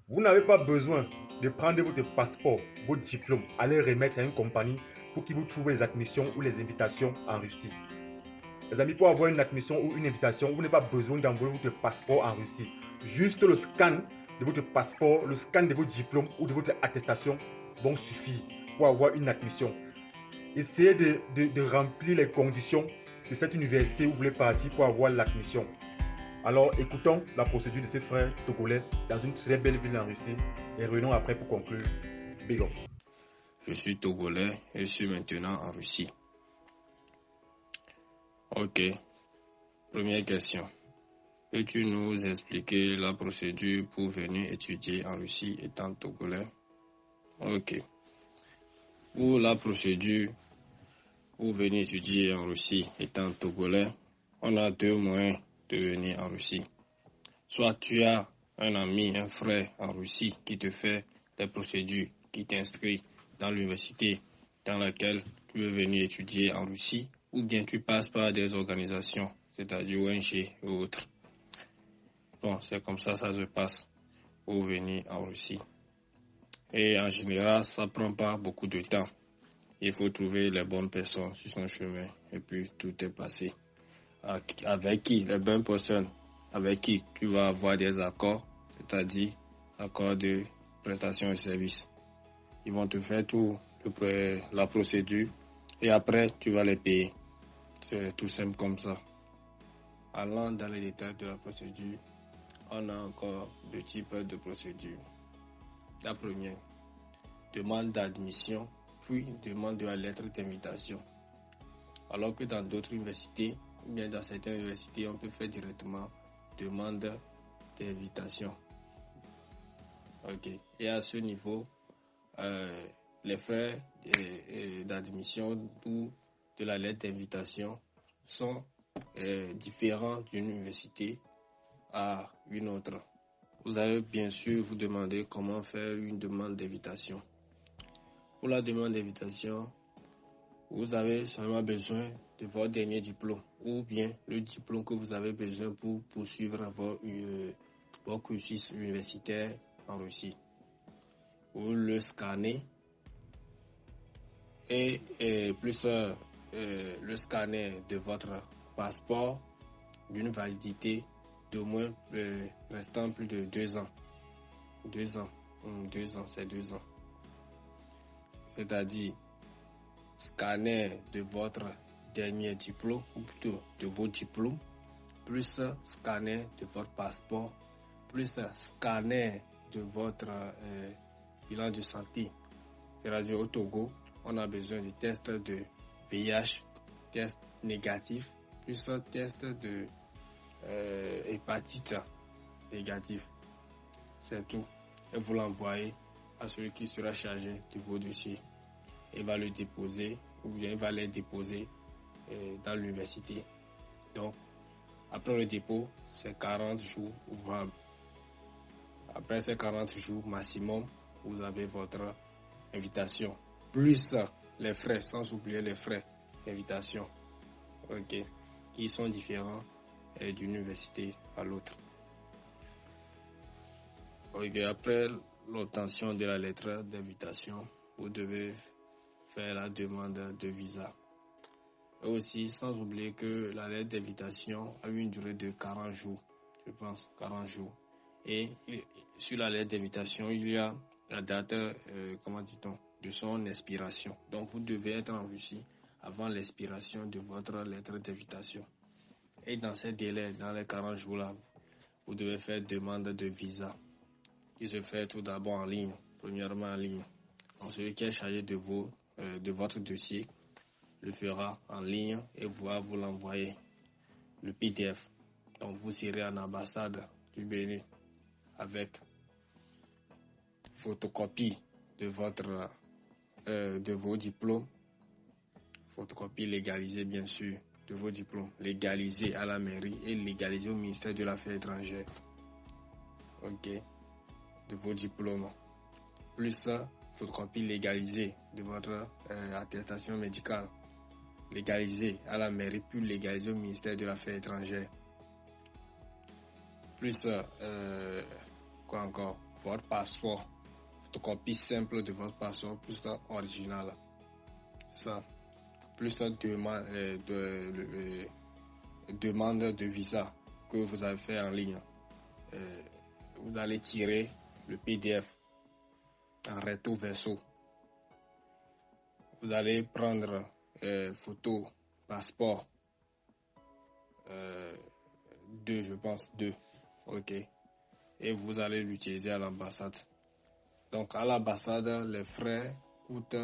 Vous n'avez pas besoin de prendre votre passeport, votre diplôme, aller remettre à une compagnie pour qu'ils vous trouvent les admissions ou les invitations en Russie. Les amis, pour avoir une admission ou une invitation, vous n'avez pas besoin d'envoyer votre passeport en Russie. Juste le scan de votre passeport, le scan de votre diplôme ou de votre attestation vont suffire pour avoir une admission. Essayez de remplir les conditions de cette université où vous voulez partir pour avoir l'admission. Alors, écoutons la procédure de ces frères togolais dans une très belle ville en Russie et revenons après pour conclure. Big up. Je suis togolais et je suis maintenant en Russie. Ok. Première question. Peux-tu nous expliquer la procédure pour venir étudier en Russie étant togolais? Ok. Pour la procédure pour venir étudier en Russie étant togolais, on a deux moyens de venir en Russie. Soit tu as un ami, un frère en Russie qui te fait les procédures, qui t'inscrit dans l'université dans laquelle tu veux venir étudier en Russie, ou bien tu passes par des organisations, c'est-à-dire ONG et autres. Bon, c'est comme ça se passe pour venir en Russie. Et en général, ça ne prend pas beaucoup de temps. Il faut trouver les bonnes personnes sur son chemin et puis tout est passé. Avec qui, les bonnes personnes avec qui tu vas avoir des accords, c'est-à-dire accords de prestation de services. Ils vont te faire tout la procédure et après tu vas les payer. C'est tout simple comme ça. Allant dans les détails de la procédure, on a encore deux types de procédures. La première, demande d'admission, puis demande de la lettre d'invitation. Alors que dans d'autres universités, ou bien dans certaines universités, on peut faire directement demande d'invitation. Ok. Et à ce niveau, les frais d'admission ou de la lettre d'invitation sont différents d'une université à une autre. Vous allez bien sûr vous demander comment faire une demande d'invitation. Pour la demande d'invitation, vous avez seulement besoin de votre dernier diplôme ou bien le diplôme que vous avez besoin pour poursuivre votre cursus universitaire en Russie. Vous le scannez et plus le scanner de votre passeport d'une validité d'au moins restant plus de 2 ans. 2 ans, c'est 2 ans. C'est-à-dire scanner de votre dernier diplôme, ou plutôt de vos diplômes, plus scanner de votre passeport, plus scanner de votre bilan de santé. C'est-à-dire au Togo, on a besoin de tests de VIH, test négatif, plus test de hépatite négatif. C'est tout. Et vous l'envoyez à celui qui sera chargé de vos dossiers. Il va le déposer ou bien il va les déposer dans l'université. Donc, après le dépôt, c'est 40 jours ouvrables. Après ces 40 jours maximum, vous avez votre invitation. Plus les frais, sans oublier les frais d'invitation, ok, qui sont différents d'une université à l'autre. Ok, après l'obtention de la lettre d'invitation, vous devez faire la demande de visa. Et aussi, sans oublier que la lettre d'invitation a une durée de 40 jours, je pense, 40 jours. Et sur la lettre d'invitation, il y a la date, de son expiration. Donc, vous devez être en Russie avant l'expiration de votre lettre d'invitation. Et dans ces délais, dans les 40 jours-là, vous devez faire demande de visa, qui se fait tout d'abord en ligne, premièrement en ligne. Donc, celui qui est chargé de votre dossier le fera en ligne et va vous l'envoyer, le PDF. Donc, vous serez en ambassade du Bénin avec photocopie de vos diplômes, photocopie légalisée bien sûr de vos diplômes, légalisée à la mairie et légalisée au ministère de l'Affaires étrangères. Ok, de vos diplômes, plus photocopie légalisée de votre attestation médicale, légalisée à la mairie puis légalisée au ministère de l'Affaires étrangères. Plus quoi encore? votre passeport, photocopie simple de votre passeport, plus original. Ça, plus demande de visa que vous avez fait en ligne. Vous allez tirer le PDF en recto verso. Vous allez prendre photo, passeport, 2, je pense, 2. Ok. Et vous allez l'utiliser à l'ambassade. Donc à l'ambassade, les frais coûtent,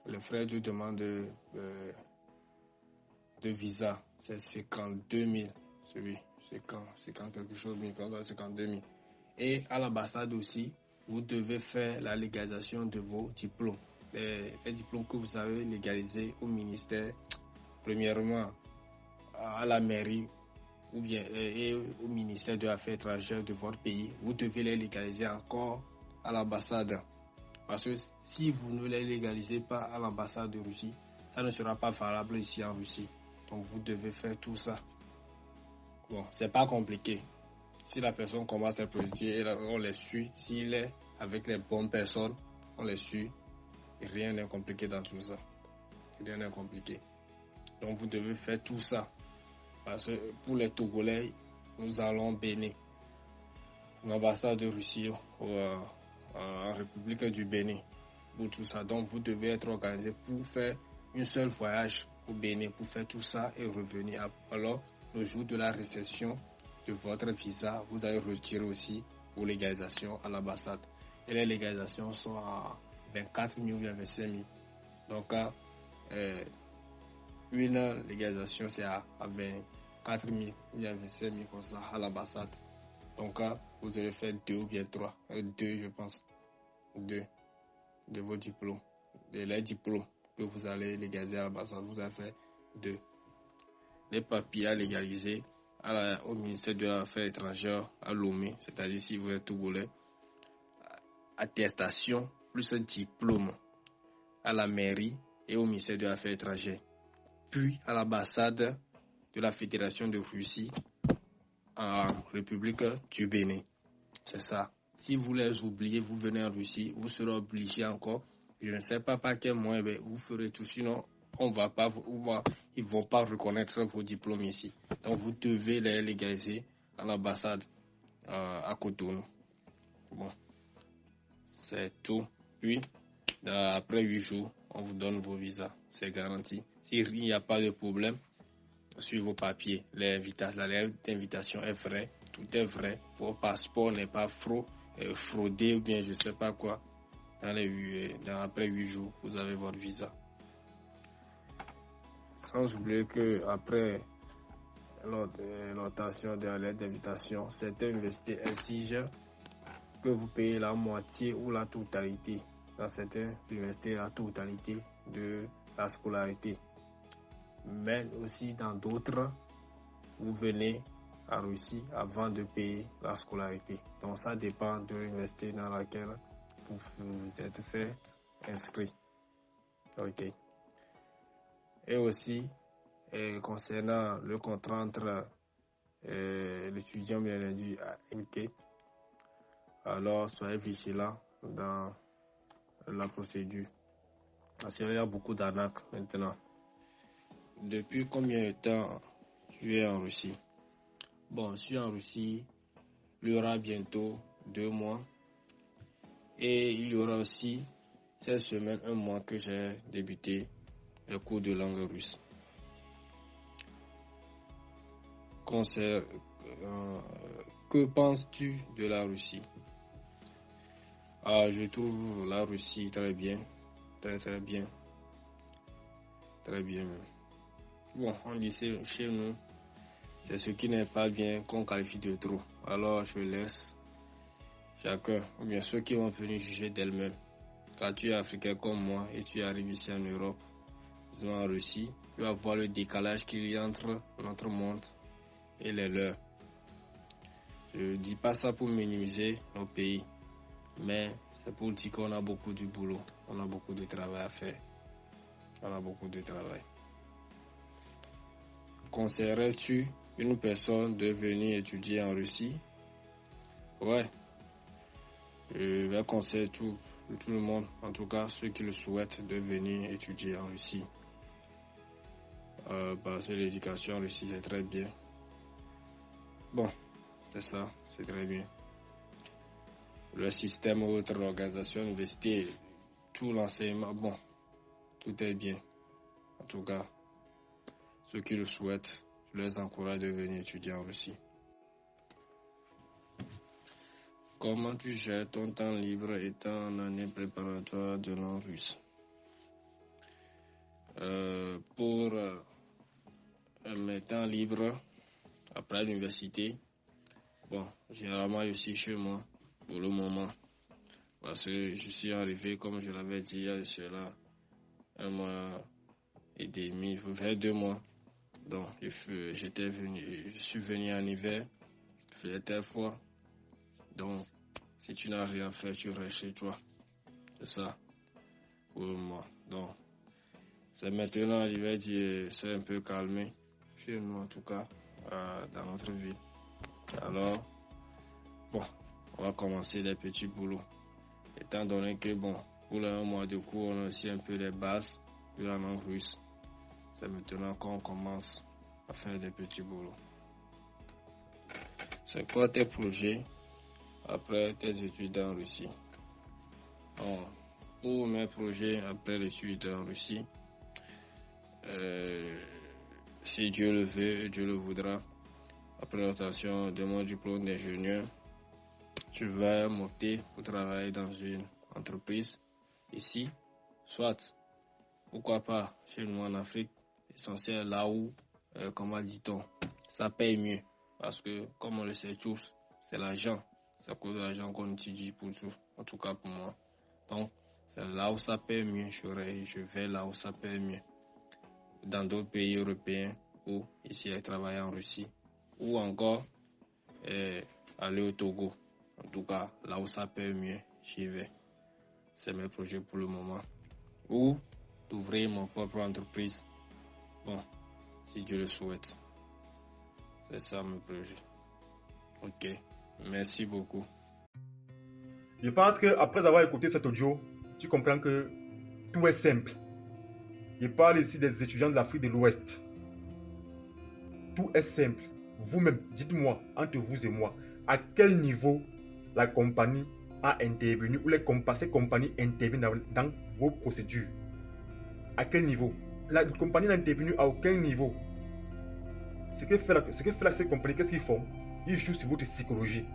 les frais de demande de visa, c'est 52 000. C'est quand quelque chose, 52 000. Et à l'ambassade aussi, vous devez faire la légalisation de vos diplômes. Les diplômes que vous avez légalisés au ministère, premièrement à la mairie ou bien et au ministère de l'Affaires étrangères de votre pays, vous devez les légaliser encore à l'ambassade. Parce que si vous ne les légalisez pas à l'ambassade de Russie, ça ne sera pas valable ici en Russie. Donc vous devez faire tout ça. Bon, c'est pas compliqué. Si la personne commence à produire, on les suit. S'il est avec les bonnes personnes, on les suit. Et rien n'est compliqué dans tout ça. Rien n'est compliqué. Donc vous devez faire tout ça. Parce que pour les Togolais, nous allons Bénin, l'ambassade de Russie en République du Bénin. Pour tout ça. Donc vous devez être organisé pour faire un seul voyage au Bénin, pour faire tout ça et revenir. Alors, le jour de la réception de votre visa, vous allez retirer aussi pour légalisation à l'ambassade. Et les légalisations sont à 24 000 ou 25 000. Donc, une légalisation, c'est à 24 000 ou 25 000 comme ça à l'ambassade. Donc, vous allez faire 2 ou bien 3. 2, je pense. 2 de vos diplômes. Et les diplômes que vous allez légaliser à l'ambassade, vous allez faire 2. Les papiers à légaliser au ministère de l'Affaires étrangères à Lomé, c'est-à-dire si vous êtes togolais, attestation plus un diplôme à la mairie et au ministère de l'Affaires étrangères, puis à l'ambassade de la Fédération de Russie en République du Bénin. C'est ça. Si vous les oubliez, vous venez en Russie, vous serez obligé encore, je ne sais pas par quel moyen, mais vous ferez tout, sinon ils ne vont pas reconnaître vos diplômes ici. Donc vous devez les légaliser à l'ambassade à Cotonou. Bon, c'est tout. Puis, après 8 jours, on vous donne vos visas. C'est garanti. S'il n'y a pas de problème sur vos papiers, la lettre d'invitation est vraie, tout est vrai. Vos passeports n'est pas fraudé ou bien je ne sais pas quoi. Après 8 jours, vous avez votre visa. Sans oublier que après l'obtention de la lettre d'invitation, certaines universités exigent que vous payez la moitié ou la totalité. Dans certaines universités, la totalité de la scolarité. Mais aussi dans d'autres, vous venez en Russie avant de payer la scolarité. Donc ça dépend de l'université dans laquelle vous êtes fait inscrit. Ok. Et aussi, concernant le contrat entre l'étudiant bien entendu et alors soyez vigilant dans la procédure. Parce qu'il y a beaucoup d'arnaques maintenant. Depuis combien de temps tu es en Russie? Bon, je suis en Russie, il y aura bientôt 2 mois. Et il y aura aussi cette semaine, 1 mois que j'ai débuté le cours de langue russe. Que penses-tu de la Russie? Je trouve la Russie très bien, très bien, très bien. Bon, on dit chez nous, c'est ce qui n'est pas bien qu'on qualifie de trop. Alors je laisse chacun, ou bien ceux qui vont venir juger d'elles-mêmes. Quand tu es africain comme moi et tu arrives ici en Europe, en Russie, tu vas voir le décalage qu'il y a entre notre monde et les leurs. Je ne dis pas ça pour minimiser nos pays, mais c'est pour dire qu'on a beaucoup de boulot, on a beaucoup de travail à faire. On a beaucoup de travail. Conseillerais-tu une personne de venir étudier en Russie? Ouais, je vais conseiller tout le monde, en tout cas ceux qui le souhaitent, de venir étudier en Russie. Parce que l'éducation en Russie, c'est très bien. Bon, c'est ça, c'est très bien. Le système ou autre organisation universitaire, tout l'enseignement, bon, tout est bien. En tout cas, ceux qui le souhaitent, je les encourage de venir étudier en Russie. Comment tu gères ton temps libre étant en année préparatoire de langue russe? Pour mes temps libres après l'université, bon, généralement je suis chez moi pour le moment parce que je suis arrivé, comme je l'avais dit, il y a cela 1 mois et demi, il faut faire 2 mois. Donc je suis venu en hiver, il faisait très froid. Donc si tu n'as rien fait, tu restes chez toi. C'est ça pour le moment. Donc c'est maintenant l'hiver qui s'est un peu calmé chez nous, en tout cas dans notre ville. Alors bon, on va commencer les petits boulots. Étant donné que bon, pour le 1 mois de cours, on a aussi un peu les bases de la langue russe. C'est maintenant qu'on commence à faire des petits boulots. C'est quoi tes projets après tes études en Russie? Bon, pour mes projets après les études en Russie, si Dieu le veut, Dieu le voudra, après l'obtention de mon diplôme d'ingénieur, je vais monter pour travailler dans une entreprise ici, soit, pourquoi pas, chez nous en Afrique, essentiel là où, comment dit-on, ça paye mieux. Parce que, comme on le sait tous, c'est l'argent. C'est à cause de l'argent qu'on étudie pour tout, en tout cas pour moi. Donc, c'est là où ça paye mieux, je vais là où ça paye mieux. Dans d'autres pays européens ou ici à travailler en Russie. Ou encore aller au Togo. En tout cas, là où ça paye mieux, j'y vais. C'est mes projets pour le moment. Ou d'ouvrir mon propre entreprise. Bon, si Dieu le souhaite. C'est ça mes projets. Ok, merci beaucoup. Je pense qu'après avoir écouté cet audio, tu comprends que tout est simple. Je parle ici des étudiants de l'Afrique de l'Ouest. Tout est simple. Vous-même, dites-moi, entre vous et moi, à quel niveau la compagnie a intervenu ou ces compagnies interviennent dans vos procédures. À quel niveau? La compagnie n'a intervenu à aucun niveau. Ce que fait ces compagnies, qu'est-ce qu'ils font? Ils jouent sur votre psychologie.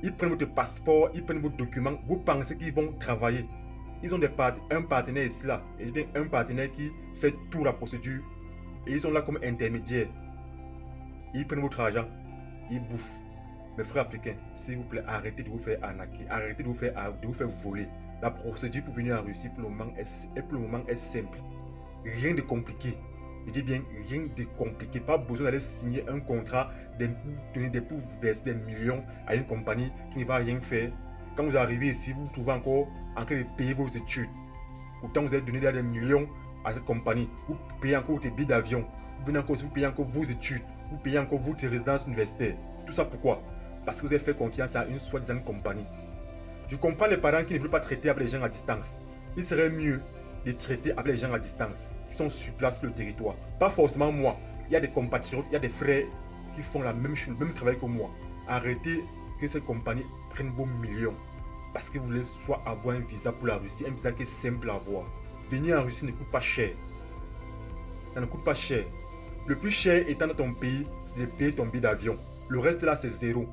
Ils prennent votre passeport, ils prennent vos documents. Vous pensez qu'ils vont travailler. Ils ont un partenaire ici, là. Et bien un partenaire qui fait toute la procédure. Et ils sont là comme intermédiaires. Ils prennent votre argent. Ils bouffent. Mes frères africains, s'il vous plaît, arrêtez de vous faire arnaquer. Arrêtez de vous faire voler. La procédure pour venir en Russie pour le moment est simple. Rien de compliqué. Je dis bien rien de compliqué. Pas besoin d'aller signer un contrat pour verser des millions à une compagnie qui ne va rien faire. Quand vous arrivez ici, vous vous trouvez encore en train de payer vos études. Pourtant, vous avez donné des millions à cette compagnie. Vous payez encore vos billets d'avion. Vous payez encore vos études. Vous payez encore votre résidence universitaire. Tout ça pourquoi? Parce que vous avez fait confiance à une soi-disant compagnie. Je comprends les parents qui ne veulent pas traiter avec les gens à distance. Il serait mieux de traiter avec les gens à distance qui sont sur place sur le territoire. Pas forcément moi. Il y a des compatriotes, il y a des frères qui font la même chose, le même travail que moi. Arrêtez que ces compagnies prennent vos millions parce que vous voulez soit avoir un visa pour la Russie, un visa qui est simple à avoir. Venir en Russie ne coûte pas cher. Ça ne coûte pas cher. Le plus cher étant dans ton pays, c'est de payer ton billet d'avion. Le reste là, c'est zéro.